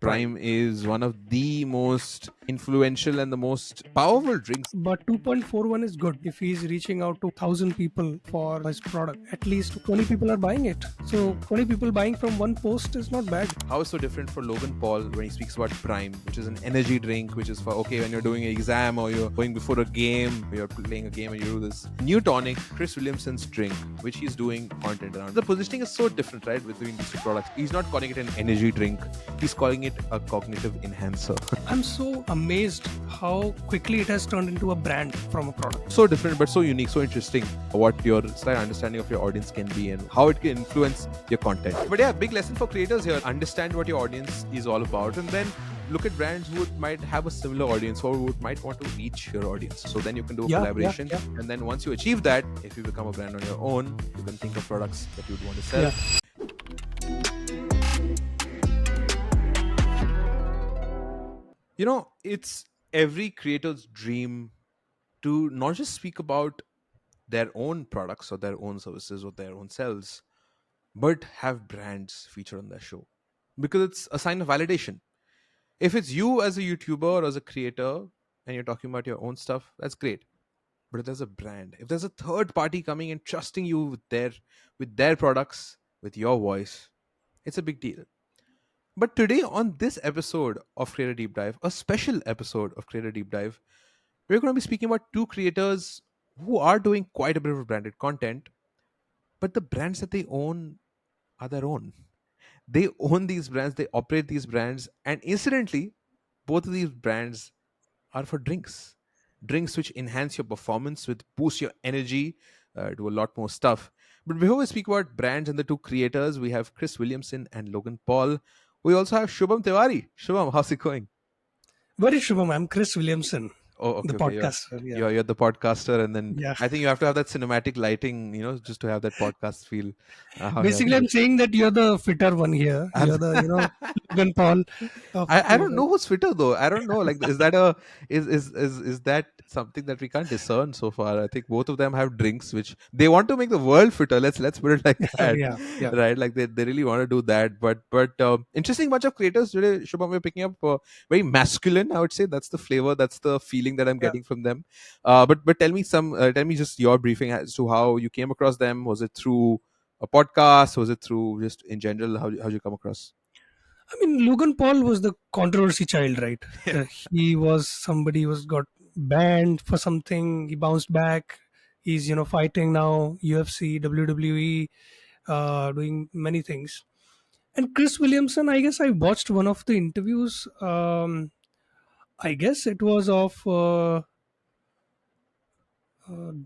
Prime is one of the most influential and the most powerful drinks. But 2.41 is good. If he's reaching out to 1,000 people for his product, at least 20 people are buying it. So 20 people buying from one post is not bad. How is so different for Logan Paul when he speaks about Prime, which is an energy drink, which is for, okay, when you're doing an exam or you're going before a game, you're playing a game and you do this. Neutonic, Chris Williamson's drink, which he's doing content around. The positioning is so different, right, between these two products. He's not calling it an energy drink. He's calling it a cognitive enhancer. I'm so amazed how quickly it has turned into a brand from a product. So different, but so unique, so interesting what your slight understanding of your audience can be and how it can influence your content. But yeah, big lesson for creators here. Understand what your audience is all about and then look at brands who might have a similar audience or who might want to reach your audience. So then you can do a collaboration. And then once you achieve that, if you become a brand on your own, you can think of products that you would want to sell. You know, it's every creator's dream to not just speak about their own products or their own services or their own selves, but have brands featured on their show because it's a sign of validation. If it's you as a YouTuber or as a creator and you're talking about your own stuff, that's great. But if there's a brand, if there's a third party coming and trusting you with their products, with your voice, it's a big deal. But today on this episode of Creator Deep Dive, a special episode of Creator Deep Dive, we're going to be speaking about two creators who are doing quite a bit of branded content, but the brands that they own are their own. They own these brands, they operate these brands, and incidentally, both of these brands are for drinks. Drinks which enhance your performance, which boost your energy, do a lot more stuff. But before we speak about brands and the two creators, we have Chris Williamson and Logan Paul. We also have Shubham Tiwari. Shubham, how's it going? Very Shubham, I'm Chris Williamson. Oh, The okay. podcaster. You're the podcaster, and then Yeah. I think you have to have that cinematic lighting, just to have that podcast feel. Basically, I'm saying that you're the fitter one here. You're the, Logan Paul. I don't know who's fitter though. I don't know. Like, is that something that we can't discern so far? I think both of them have drinks which they want to make the world fitter. Let's put it like that, Yeah. right? Like they really want to do that. But interesting bunch of creators today. Shubham, we're picking up very masculine. I would say that's the flavor. That's the feeling that I'm Yeah. getting from them. But tell me just your briefing as to how you came across them. Was it through a podcast? Was it through just in general? How you come across? I mean, Logan Paul was the controversy child, right? Yeah. He was somebody who was got banned for something. He bounced back. He's fighting now, UFC, WWE, doing many things. And Chris Williamson, I guess I watched one of the interviews. I guess it was of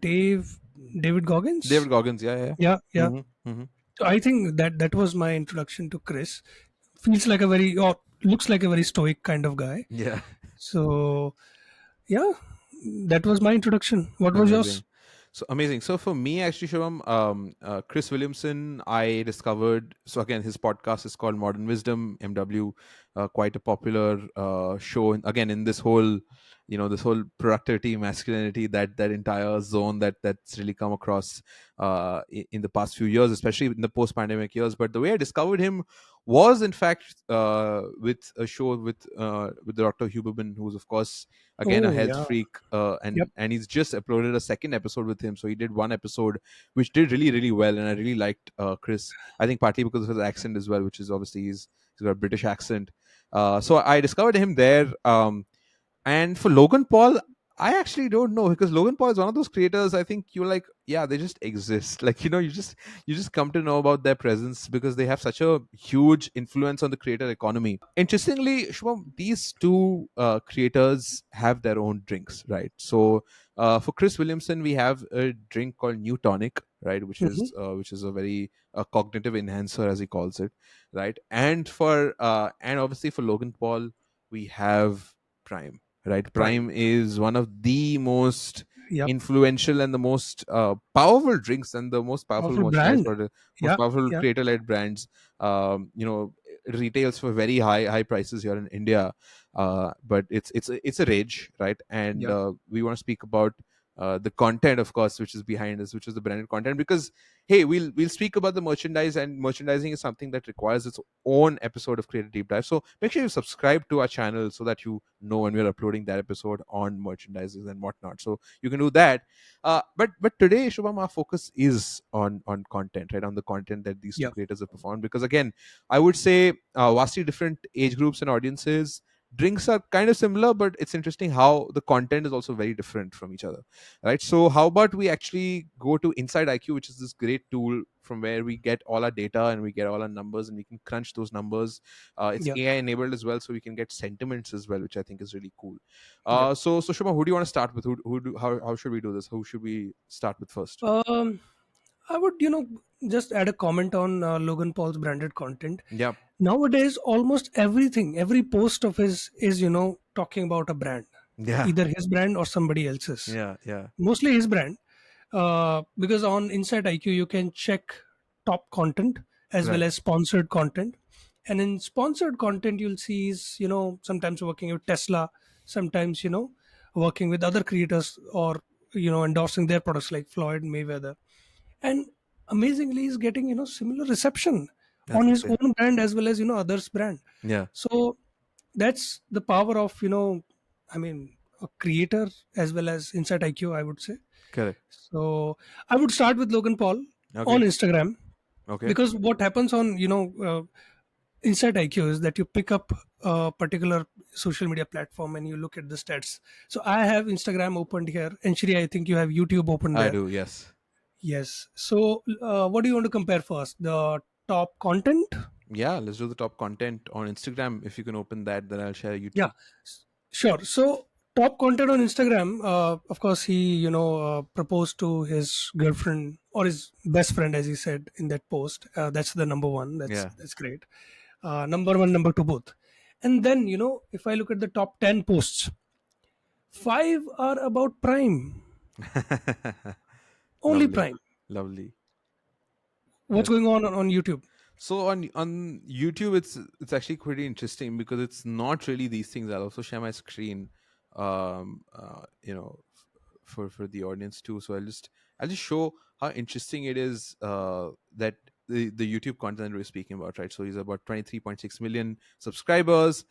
David Goggins. David Goggins, yeah. Yeah. Mm-hmm. So I think that was my introduction to Chris. Feels like looks like a very stoic kind of guy. Yeah, So yeah, that was my introduction. What was yours? amazing. So amazing. So for me, actually, Shivam, Chris Williamson, I discovered. So again, his podcast is called Modern Wisdom (MW), quite a popular show. And again, in this whole, this whole productivity, masculinity, that entire zone that's really come across in the past few years, especially in the post-pandemic years. But the way I discovered him was, in fact, with a show with Dr. Huberman, who's of course again a Oh health yeah. freak, Yep. and he's just uploaded a second episode with him. So he did one episode which did really really well, and I really liked Chris. I think partly because of his accent as well, which is obviously he's got a British accent. So I discovered him there. And for Logan Paul, I actually don't know, because Logan Paul is one of those creators. I think you're like, yeah, they just exist. Like, you just come to know about their presence because they have such a huge influence on the creator economy. Interestingly, Shubham, these two creators have their own drinks, right? So for Chris Williamson, we have a drink called Neutonic, right, Hmm. which is a very cognitive enhancer, as he calls it, right? And obviously for Logan Paul, we have Prime, right? Prime. Prime is one of the most Yep. influential and the most powerful drinks and the most powerful Powerful merchandise brand. for the most Yeah. powerful Yeah. creator-led brands. It retails for very high prices here in India, but it's a rage, right? And Yeah. we want to speak about the content, of course, which is behind us, which is the branded content. Because hey, we'll speak about the merchandise, and merchandising is something that requires its own episode of Creative Deep Dive. So make sure you subscribe to our channel so that you know when we're uploading that episode on merchandises and whatnot. So you can do that. But today, Shubham, our focus is on content, right? On the content that these two Yeah, creators have performed. Because again, I would say vastly different age groups and audiences. Drinks are kind of similar, but it's interesting how the content is also very different from each other, right? So how about we actually go to insightIQ, which is this great tool from where we get all our data and we get all our numbers and we can crunch those numbers. It's yeah, AI enabled as well, so we can get sentiments as well, which I think is really cool. yeah. So Shuma, who do you want to start with? How should we do this? Who should we start with first? Um, I would, just add a comment on Logan Paul's branded content. Yeah. Nowadays, almost everything, every post of his is, talking about a brand, Yeah. either his brand or somebody else's. Yeah. Yeah. Mostly his brand, because on Inside IQ you can check top content as well Right. as sponsored content, and in sponsored content you'll see he's sometimes working with Tesla, sometimes working with other creators, or endorsing their products like Floyd Mayweather, and amazingly he's getting similar reception on That's his great. own brand as well as others brand. Yeah. So that's the power of I mean, a creator as well as Inside IQ, I would say. Correct. So I would start with Logan Paul on Okay. Instagram, Okay. because what happens on Inside IQ is that you pick up a particular social media platform and you look at the stats. So I have Instagram opened here, and Shri, I think you have YouTube opened I there. do. Yes. Yes. So what do you want to compare first? The top content? Yeah. Let's do the top content on Instagram. If you can open that, then I'll share Yeah, YouTube. sure. So top content on Instagram, of course, he proposed to his girlfriend or his best friend, as he said in that post. That's the number one. That's Yeah. that's great. Number one, number two, both. And then if I look at the top 10 posts, five are about Prime, only Lovely. Prime. Lovely. What's That's going on YouTube? so on YouTube. It's actually pretty interesting because it's not really these things. I'll also share my screen, you know, for the audience too. So I'll just show how interesting it is that the YouTube content that we're speaking about, right? So he's about 23.6 million subscribers,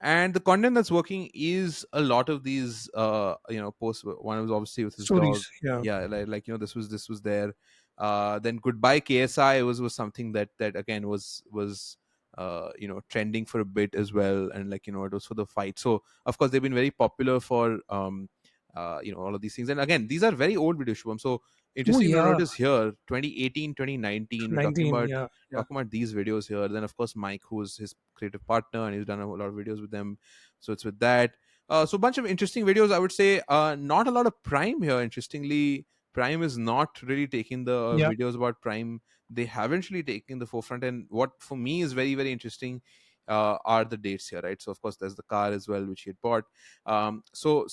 and the content that's working is a lot of these posts. One was obviously with his dog. Stories. Yeah. Yeah, like this was there. Then goodbye KSI was something that again was trending for a bit as well, and it was for the fight. So of course they've been very popular for all of these things. And again, these are very old videos, Shubham. So Oh interesting to yeah. notice here, 2018, 2019, we're talking 19. about Yeah. Yeah. talking about these videos here. Then of course Mike, who's his creative partner, and he's done a lot of videos with them. So it's with that. So a bunch of interesting videos, I would say. Not a lot of Prime here. Interestingly, Prime is not really taking the Yeah. videos about Prime. They haven't really taken the forefront. And what for me is very, very interesting are the dates here, right? So of course there's the car as well, which he had bought. So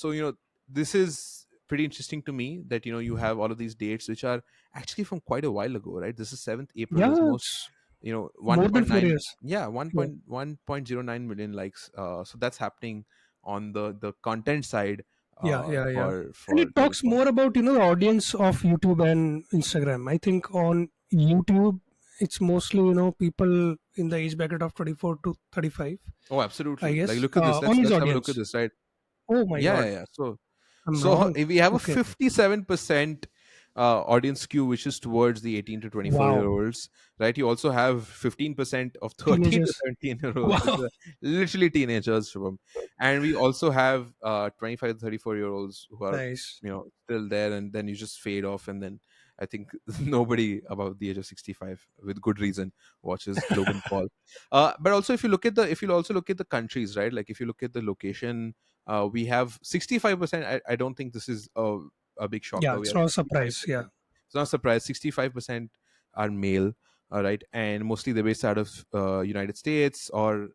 this is pretty interesting to me that you have all of these dates which are actually from quite a while ago, right? This is 7th April. There's Yeah. most It's more than 1.9, 4 years. yeah, Yeah. 1.09 million likes. So that's happening on the content side Yeah, yeah, yeah. And for it Logan talks Paul. more about, the audience of YouTube and Instagram. I think on YouTube, it's mostly, people in the age bracket of 24 to 35, Oh, I absolutely. Like, guess, look at this. on his Let's have a look at audience. this, right? Oh my Yeah, God. yeah, yeah. I'm So wrong. we have a Okay. 57% audience skew, which is towards the 18 to 24 year Wow. olds, right? You also have 15% of 13 to Teenagers. 17-year-olds, which Wow. are literally teenagers, Shubham. And we also have 25 to 34-year-olds who are, Nice. still there, and then you just fade off, and then I think nobody above the age of 65, with good reason, watches Logan Paul. But also, if you also look at the countries, right? Like if you look at the location, we have 65%. I don't think this is a big Yeah, shocker. We it's have not a surprise. Yeah. 65%. It's not a surprise. 65% are male, all right, and mostly they're based out of United States, or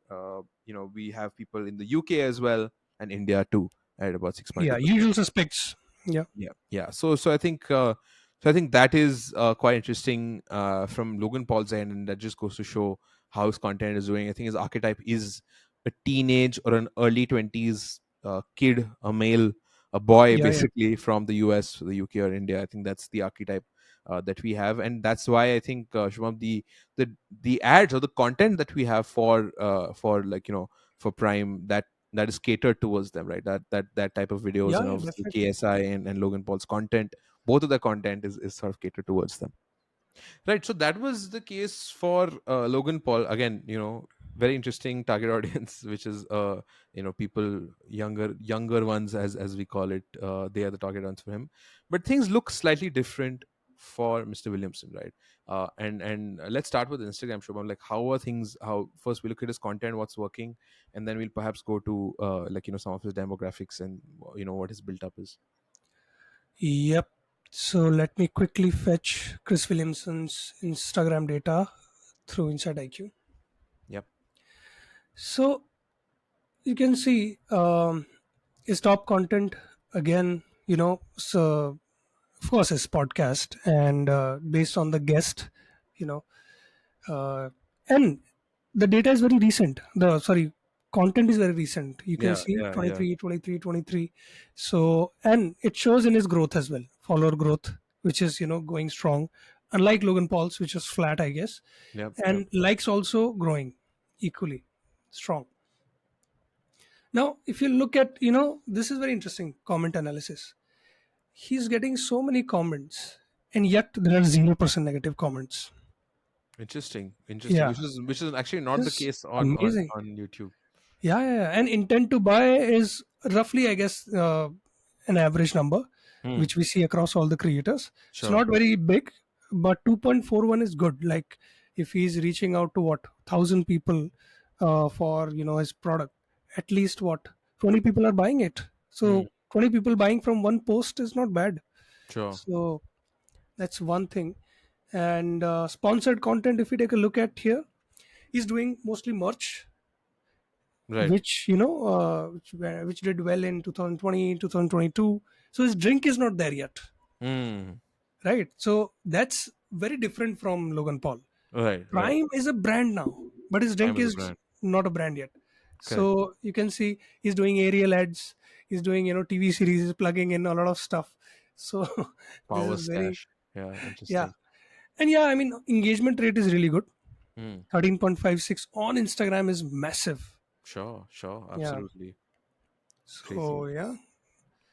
we have people in the UK as well, and India too, at about Yeah. 6.2%. Usual suspects. Yeah. Yeah, yeah. So I think that is quite interesting from Logan Paul's end, and that just goes to show how his content is doing. I think his archetype is a teenage or an early 20s kid, a male, a boy Yeah, yeah, basically from the US, the UK, or India. I think that's the archetype that we have, and that's why I think Shubham, the ads or the content that we have for like for Prime, that is catered towards them, right? That type of videos, yeah, and yeah, obviously definitely. KSI and Logan Paul's content, both of the content is sort of catered towards them. Right. So that was the case for Logan Paul. Again, very interesting target audience, which is people younger ones, as we call it. They are the target audience for him. But things look slightly different for Mr. Williamson, right? And let's start with Instagram, Shobham. Like, how are things? How first we look at his content, what's working, and then we'll perhaps go to some of his demographics and what his built up is. Yep. So let me quickly fetch Chris Williamson's Instagram data through InsightIQ. Yep. So you can see his top content again. So of course his podcast, and based on the guest, you know, uh, and the data is very recent. The sorry content is very recent. You can Yeah. see Yeah. Yeah. 23, 23, 23. So, and it shows in his growth as well, follower growth, which is going strong, unlike Logan Paul's, which is flat, I guess. Yep. Yep. And likes also growing equally strong. Now if you look at, this is very interesting comment analysis. He's getting so many comments, and yet there are 0% negative comments. Interesting, interesting. Yeah, Which is actually not the this is case on amazing. YouTube. Yeah, yeah, yeah. And intent to buy is roughly, I guess, an average number, Hmm. which we see across all the creators. It's Sure. not very big, but 2.41 is good. Like if he's reaching out to what 1,000 people for his product, at least what 20 people are buying it. Hmm. So 20 people buying from one post is not bad. Sure. So that's one thing. And sponsored content, if you take a look at here, he's doing mostly merch, Right. which which did well in 2020, 2022. So his drink is not there yet, Hmm. right? So that's very different from Logan Paul. Right. Right. Prime is a brand now, but his Prime drink is a is brand. not a brand yet. Correct. So you can see he's doing aerial ads, he's doing TV series, he's plugging in a lot of stuff. So this Power is very, stash. Yeah. yeah. Interesting. And yeah, I mean, engagement rate is really good. Hmm. 13.56 on Instagram is massive. Sure. Sure. Yeah. Absolutely. So Crazy. yeah,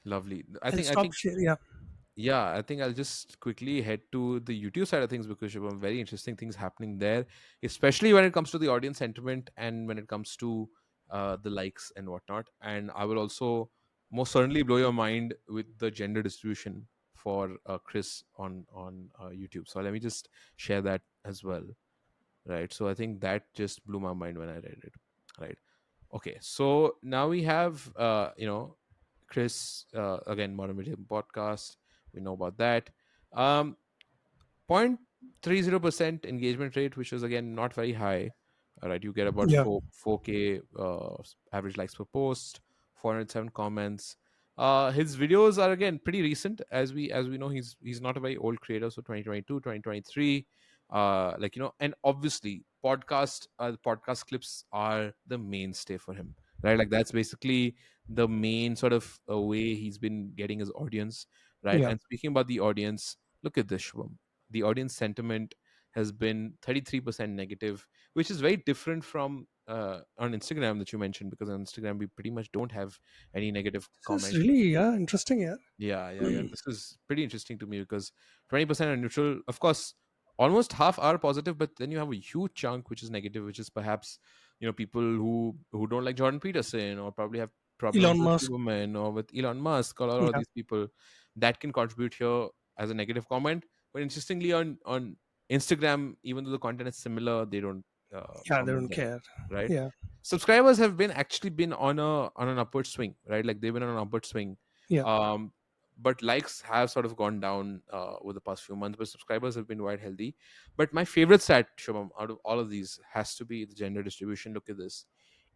Lovely. I I'll think. I stop think. share. Yeah. Yeah, I think I'll just quickly head to the YouTube side of things because Shubham, very interesting things happening there, especially when it comes to the audience sentiment and when it comes to the likes and whatnot. And I will also most certainly blow your mind with the gender distribution for Chris on YouTube. So let me just share that as well, right? So I think that just blew my mind when I read it, right? Okay, so now we have Chris again, Modern Medium podcast. We know about that. 0.30% engagement rate, which is again not very high. All right, you get about Yeah. 4K average likes per post, 407 comments. His videos are again pretty recent, as we know he's not a very old creator, so 2022, 2023. And obviously podcast clips are the mainstay for him, right? Like that's basically the main sort of way he's been getting his audience, right? Yeah. And speaking about the audience, look at this, Shubham. The audience sentiment has been 33% negative, which is very different from on Instagram that you mentioned, because on Instagram we pretty much don't have any negative This is comments. really, yeah, interesting. Yeah. Yeah, yeah, yeah. This is pretty interesting to me because 20% are neutral. Of course, almost half are positive, but then you have a huge chunk which is negative, which is perhaps people who don't like Jordan Peterson or probably have problems Elon with Musk. Superman or with Elon Musk or all of Yeah. these people that can contribute here as a negative comment. But interestingly, on Instagram, even though the content is similar, they don't Yeah. They comment don't that, care. right? Yeah. Subscribers have been actually been on an upward swing, right? Like they've been on an upward swing. Yeah. um but likes have sort of gone down over the past few months, but subscribers have been quite healthy. But my favorite stat, Shubham, out of all of these has to be the gender distribution. Look at this: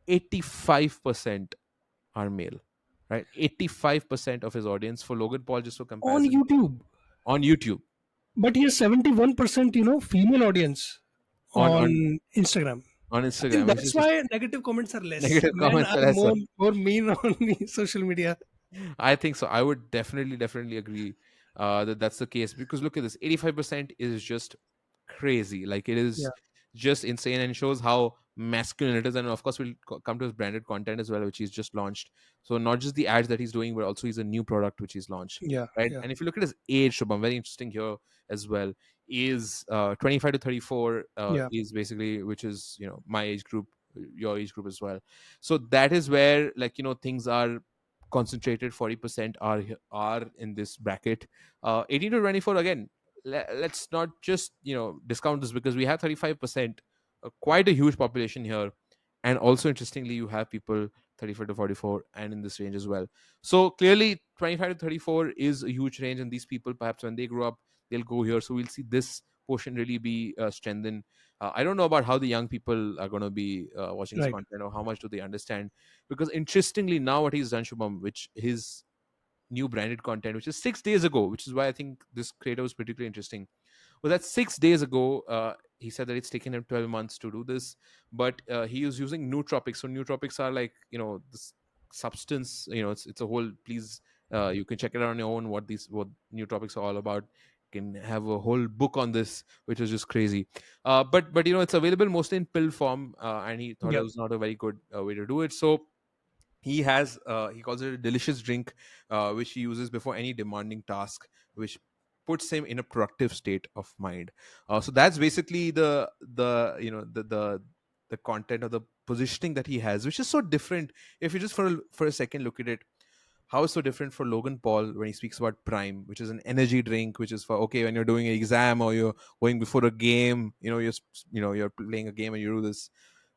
85% are male, right? 85% of his audience for Logan Paul, just for On comparison, YouTube, on YouTube, but he has 71%, female audience on on on Instagram. on I think Instagram, which is that's just why negative comments are less. negative Men comments are are lesser. more mean on social media. I think so. I would definitely agree that that's the case, because look at this: 85% is just crazy. Like, it Yeah, is just insane, and shows how masculine it is. And of course, we'll come to his branded content as well, which he's just launched. So not just the ads that he's doing, but also he's a new product which he's launched, yeah, right? yeah, And if you look at his age, Shubham, very interesting here as well. Is 25 to 34 yeah, is basically, which is, my age group, your age group as well. So that is where, like, things are concentrated. 40% are in this bracket. 18 to 24, again, let's not just discount this, because we have 35%, quite a huge population here. And also, interestingly, you have people 35 to 44 and in this range as well. So clearly 25 to 34 is a huge range, and these people, perhaps when they grow up, they'll go here. So we'll see this portion really be strengthened. I don't know about how the young people are going to be watching this right, content, or how much do they understand. Because interestingly, now what he's done, Shubham, which his new branded content, which is 6 days ago, which is why I think this creator was particularly interesting. Well, that's 6 days ago. He said that it's taken him 12 months to do this, but he is using nootropics. So nootropics are like, this substance. It's a whole. Please, you can check it out on your own. What nootropics are all about. You can have a whole book on this, which is just crazy. But it's available mostly in pill form, and he thought it yeah, was not a very good way to do it. So he calls it a delicious drink, which he uses before any demanding task, which puts him in a productive state of mind. So that's basically the content, or the positioning that he has, which is so different. If you just for a second look at it, how is so different for Logan Paul when he speaks about Prime, which is an energy drink, which is for, okay, when you're doing an exam, or you're going before a game, you're playing a game and you do this.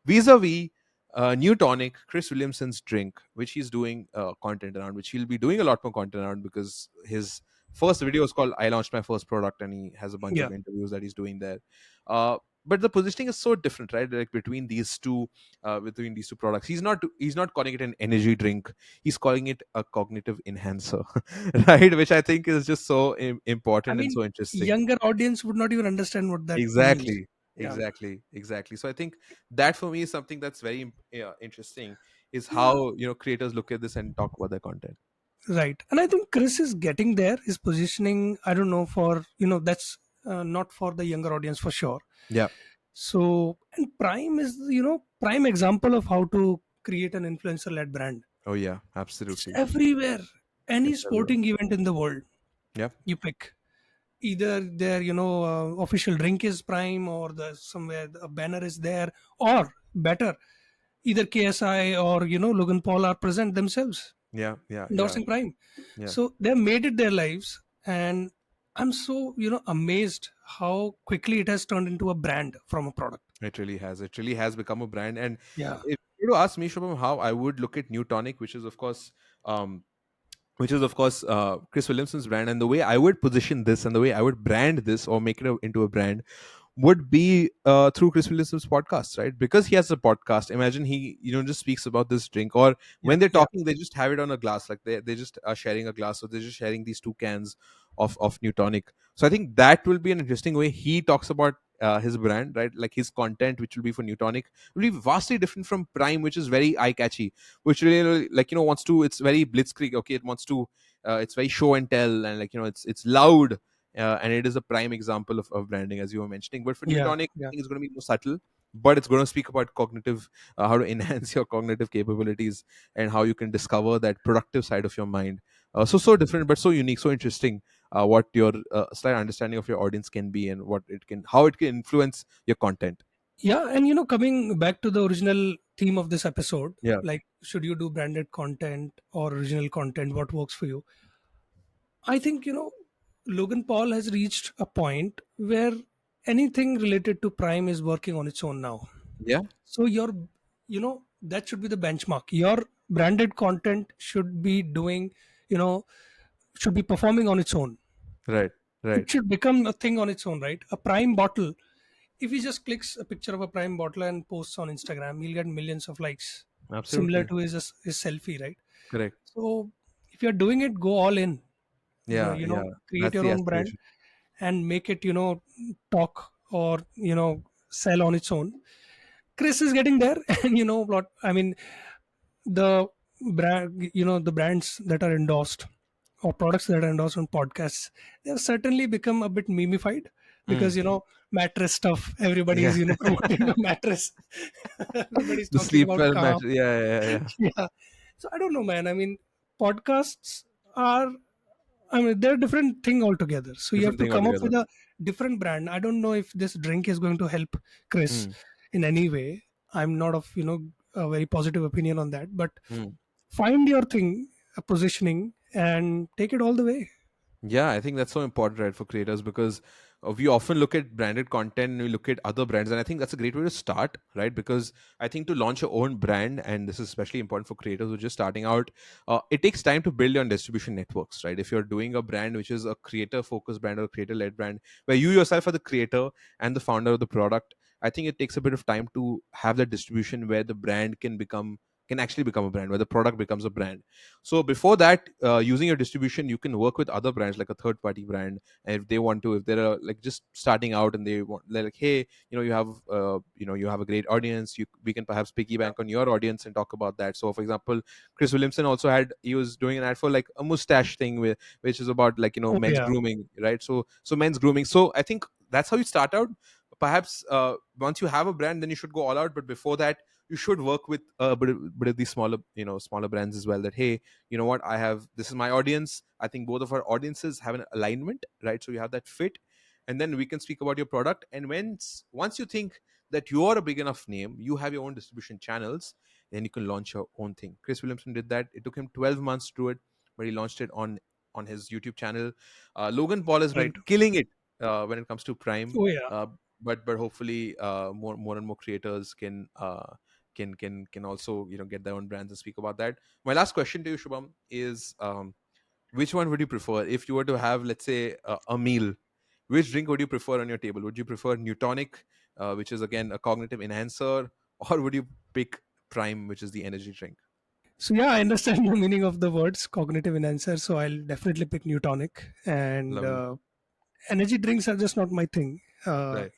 Vis-a-vis Neutonic, Chris Williamson's drink, which he's doing content around, which he'll be doing a lot more content around, because his first video is called "I Launched My First Product," and he has a bunch yeah. of interviews that he's doing there. But the positioning is so different, right? Like, between these two products, he's not calling it an energy drink. He's calling it a cognitive enhancer, right? Which I think is just so I important and mean, so interesting. younger audience would not even understand what that means. Exactly, Yeah, exactly. So I think that for me is something that's very interesting, is yeah, how creators look at this and talk about their content. right. And I think Chris is getting there. His positioning, I don't know, for that's not for the younger audience for sure. Yeah. So, and Prime is prime example of how to create an influencer led brand. Oh yeah, It's absolutely. everywhere. Any It's everywhere. sporting event in the world, Yeah. you pick either their official drink is Prime, or the somewhere a banner is there, or better, either KSI or Logan Paul are present themselves Yeah. Yeah. Yeah. endorsing Prime. Yeah. So they've made it their lives, and I'm so amazed how quickly it has turned into a brand from a product. It really has. It really has become a brand. And Yeah, if you were to ask me, Shubham, how I would look at Newtonic, um, Chris Williamson's brand, and the way I would position this, and the way I would brand this, or make it into a brand, would be through Chris Williamson's podcast, right? Because he has a podcast. Imagine he, just speaks about this drink, or yeah, when they're yeah, talking, they just have it on a glass, like they just are sharing a glass, so they're just sharing these two cans of Newtonic. So I think that will be an interesting way he talks about his brand, right? Like, his content, which will be for Newtonic, will be vastly different from Prime, which is very eye catchy, which really, like, wants to. It's very blitzkrieg. Okay, it wants to. It's very show and tell, and, like, it's loud, and it is a prime example of branding, as you were mentioning. But for yeah, Newtonic, I yeah. think it's going to be more subtle, but it's going to speak about cognitive, how to enhance your cognitive capabilities, and how you can discover that productive side of your mind. So different, but so unique, so interesting. What your slight understanding of your audience can be, and how it can influence your content. Yeah, and coming back to the original theme of this episode, Yeah, like should you do branded content or original content, what works for you? I think Logan Paul has reached a point where anything related to Prime is working on its own now. yeah, So that should be the benchmark. Your branded content should be doing, you know, should be performing on its own. right, right, It should become a thing on its own, right? A Prime bottle. If he just clicks a picture of a Prime bottle and posts on Instagram, he'll get millions of likes, similar absolutely, to his selfie, right? correct. So if you're doing it, go all in. Yeah, yeah, Create that's your the own brand aspiration. and make it, talk or sell on its own. Chris is getting there, and what I mean, the brand, the brands that are endorsed or products that are endorsed on podcasts, they have certainly become a bit memeified, because Mm. mattress stuff. Everybody Yeah. is promoting a mattress. Everybody's The talking sleep about well calm. matter. Yeah, yeah, yeah. Yeah. So I don't know, man. I mean, podcasts are, I mean, they're a different thing altogether. So you have Different to thing come up altogether. with a different brand. I don't know if this drink is going to help Chris Mm. in any way. I'm not of, a very positive opinion on that. But Mm. find your thing, a positioning, and take it all the way. Yeah, I think that's so important, right, for creators because we often look at branded content and we look at other brands, and I think that's a great way to start, right? Because I think to launch your own brand, and this is especially important for creators who are just starting out, it takes time to build your distribution networks, right? If you're doing a brand which is a creator-focused brand or creator-led brand, where you yourself are the creator and the founder of the product, I think it takes a bit of time to have that distribution where the brand can actually become a brand, where the product becomes a brand. So before that, using your distribution, you can work with other brands like a third party brand. And if they want to, if they're like just starting out and they're like, hey, you have a great audience, we can perhaps piggyback on your audience and talk about that. So for example, Chris Williamson also he was doing an ad for like a mustache thing which is about like Oh men's yeah, grooming, right? So men's grooming. So I think that's how you start out. Perhaps once you have a brand, then you should go all out. But before that, you should work with bit of these smaller brands as well, that hey, you know what, I have, this is my audience, I think both of our audiences have an alignment, right? So you have that fit, and then we can speak about your product. And once you think that you are a big enough name, you have your own distribution channels, then you can launch your own thing. Chris Williamson did that. It took him 12 months to do it, but he launched it on his YouTube channel. Logan Paul is right right. killing it when it comes to Prime. Oh yeah. But hopefully more and more creators can also get their own brands and speak about that. My last question to you, Shubham, is which one would you prefer if you were to have, let's say, a meal? Which drink would you prefer on your table? Would you prefer Neutonic, which is again a cognitive enhancer, or would you pick Prime, which is the energy drink? So yeah, I understand the meaning of the words cognitive enhancer. So I'll definitely pick Newtonic. And Lovely. energy drinks are just not my thing. Uh, Right.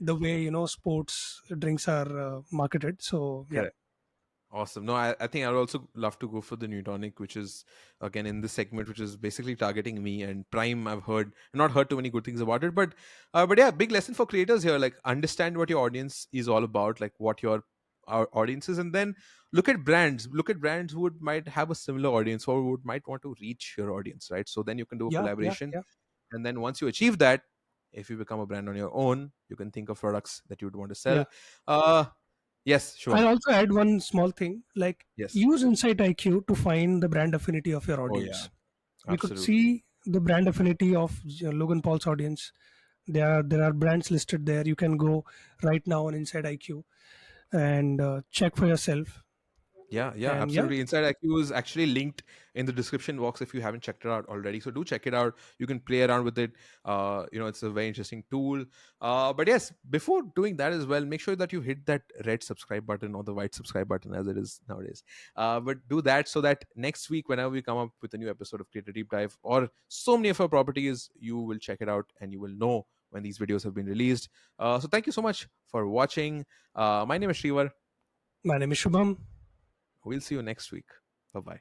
the way sports drinks are marketed. So yeah, Correct. Awesome. No, I think I would also love to go for the Newtonic, which is again in this segment, which is basically targeting me. And Prime, I've not heard too many good things about it, but yeah, big lesson for creators here. Like, understand what your audience is all about, like what your our audience is, and then look at brands. Look at brands who might have a similar audience or would might want to reach your audience, right? So then you can do a yeah, yeah, collaboration, yeah, and then once you achieve that, if you become a brand on your own, you can think of products that you would want to yeah. sell. Uh, yes, I'll Shubham. also add one small thing, like Yes. use Insight IQ to find the brand affinity of your Oh yeah. audience. We could Absolutely. see the brand affinity of Logan Paul's audience. There are brands listed there. You can go right now on Inside IQ and check for yourself. Yeah, yeah, And yeah, absolutely. Inside IQ is actually linked in the description box if you haven't checked it out already. So do check it out. You can play around with it. It's a very interesting tool. But yes, before doing that as well, make sure that you hit that red subscribe button or the white subscribe button as it is nowadays. But do that so that next week, whenever we come up with a new episode of Creator Deep Dive or so many of our properties, you will check it out and you will know when these videos have been released. So thank you so much for watching. My name is Shreevar. my name is Shubham. We'll see you next week. Bye bye.